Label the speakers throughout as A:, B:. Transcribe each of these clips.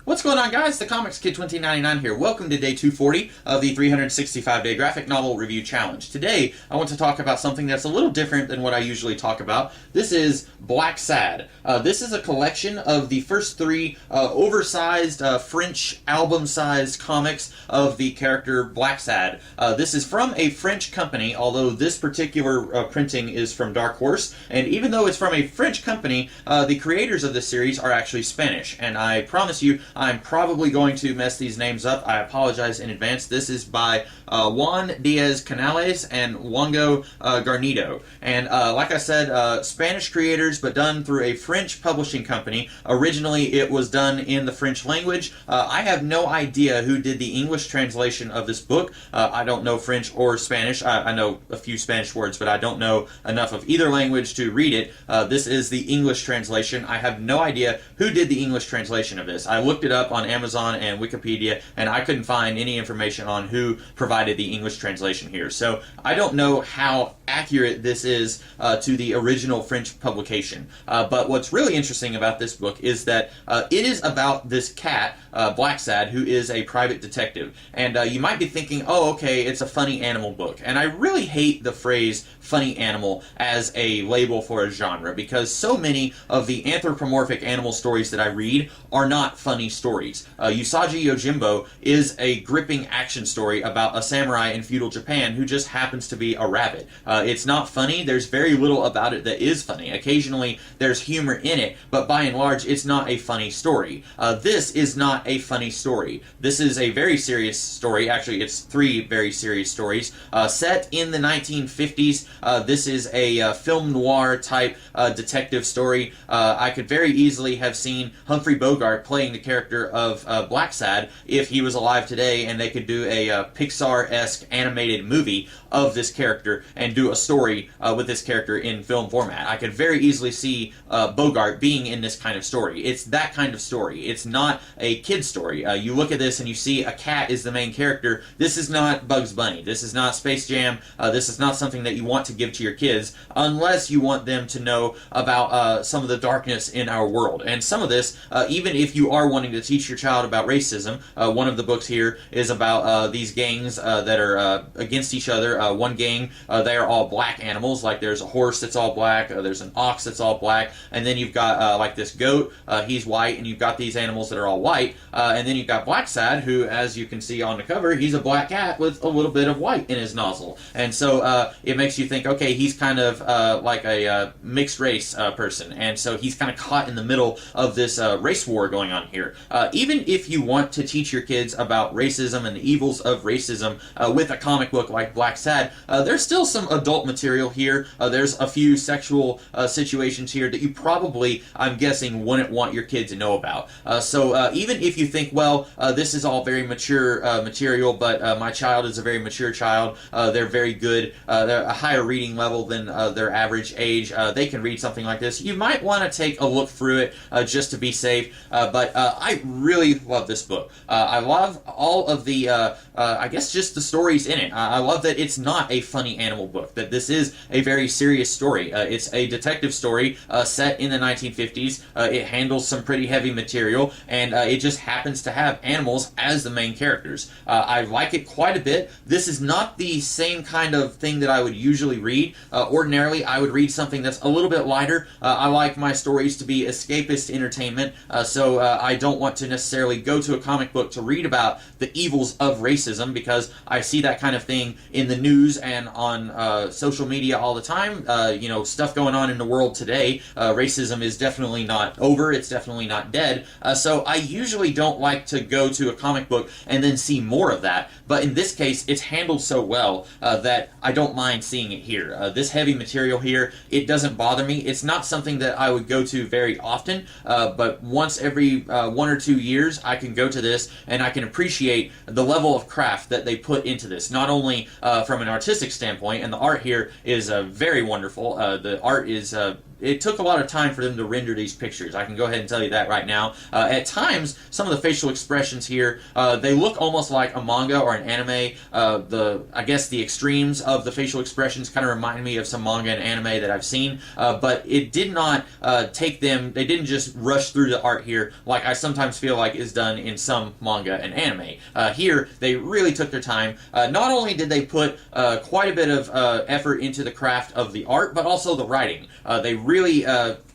A: What's going on, guys? The Comics Kid 2099 here. Welcome to day 240 of the 365-day graphic novel review challenge. Today, I want to talk about something that's a little different than what I usually talk about. This is Blacksad. This is a collection of the first three oversized French album-sized comics of the character Blacksad. This is from a French company, although this particular printing is from Dark Horse. And even though it's from a French company, the creators of this series are actually Spanish. And I promise you, I'm probably going to mess these names up. I apologize in advance. This is by Juan Diaz Canales and Wango Garnido. And like I said, Spanish creators, but done through a French publishing company. Originally, it was done in the French language. I have no idea who did the English translation of this book. I don't know French or Spanish. I know a few Spanish words, but I don't know enough of either language to read it. This is the English translation. I have no idea who did the English translation of this. I looked it up on Amazon and Wikipedia, and I couldn't find any information on who provided the English translation here. So I don't know how accurate this is to the original French publication. But what's really interesting about this book is that it is about this cat, Blacksad, who is a private detective. And you might be thinking, oh, okay, it's a funny animal book. And I really hate the phrase funny animal as a label for a genre, because so many of the anthropomorphic animal stories that I read are not funny stories. Usagi Yojimbo is a gripping action story about a samurai in feudal Japan who just happens to be a rabbit. It's not funny. There's very little about it that is funny. Occasionally, there's humor in it, but by and large, it's not a funny story. This is not a funny story. This is a very serious story. Actually, it's three very serious stories. Set in the 1950s, this is a film noir type detective story. I could very easily have seen Humphrey Bogart playing the character of Blacksad if he was alive today, and they could do a Pixar-esque animated movie of this character and do a story with this character in film format. I could very easily see Bogart being in this kind of story. It's that kind of story. It's not a kid's story. You look at this and you see a cat is the main character. This is not Bugs Bunny. This is not Space Jam. This is not something that you want to give to your kids unless you want them to know about some of the darkness in our world. And some of this, even if you are wanting to teach your child about racism, one of the books here is about these gangs that are against each other. One gang, they are all black animals, like there's a horse that's all black, there's an ox that's all black, and then you've got like this goat, he's white, and you've got these animals that are all white, and then you've got Blacksad, who, as you can see on the cover, he's a black cat with a little bit of white in his nozzle. And so it makes you think, okay, he's kind of like a mixed race person, and so he's kind of caught in the middle of this race war going on here. Even if you want to teach your kids about racism and the evils of racism with a comic book like Blacksad, there's still some adult material here. There's a few sexual situations here that you probably, I'm guessing, wouldn't want your kid to know about. So even if you think, well, this is all very mature material, but my child is a very mature child, they're very good, they're a higher reading level than their average age, they can read something like this, you might want to take a look through it just to be safe. But I really love this book. I love all of the, I guess, just the stories in it. I love that it's not a funny animal book, that this is a very serious story. It's a detective story set in the 1950s. It handles some pretty heavy material, and it just happens to have animals as the main characters. I like it quite a bit. This is not the same kind of thing that I would usually read. Ordinarily, I would read something that's a little bit lighter. I like my stories to be escapist entertainment, so I don't want to necessarily go to a comic book to read about the evils of racism, because I see that kind of thing in the news and on social media all the time. You know, stuff going on in the world today. Racism is definitely not over. It's definitely not dead. So I usually don't like to go to a comic book and then see more of that. But in this case, it's handled so well that I don't mind seeing it here. This heavy material here, it doesn't bother me. It's not something that I would go to very often, but once every 1 or 2 years, I can go to this and I can appreciate the level of craft that they put into this. Not only from an artistic standpoint, and the art here is very wonderful. The art is it took a lot of time for them to render these pictures. I can go ahead and tell you that right now. At times, some of the facial expressions here, they look almost like a manga or an anime. I guess the extremes of the facial expressions kind of remind me of some manga and anime that I've seen, but it did not take them, they didn't just rush through the art here like I sometimes feel like is done in some manga and anime. Here, they really took their time. Not only did they put quite a bit of effort into the craft of the art, but also the writing. They really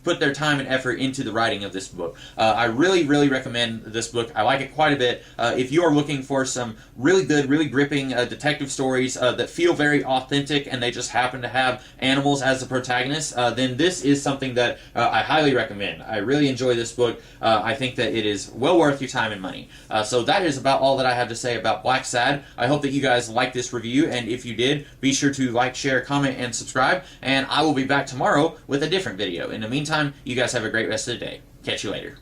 A: put their time and effort into the writing of this book. I really, really recommend this book. I like it quite a bit. If you are looking for some really good, really gripping detective stories that feel very authentic and they just happen to have animals as the protagonists, then this is something that I highly recommend. I really enjoy this book. I think that it is well worth your time and money. So that is about all that I have to say about Blacksad. I hope that you guys liked this review, and if you did, be sure to like, share, comment, and subscribe, and I will be back tomorrow with a different video. In the meantime, you guys have a great rest of the day. Catch you later.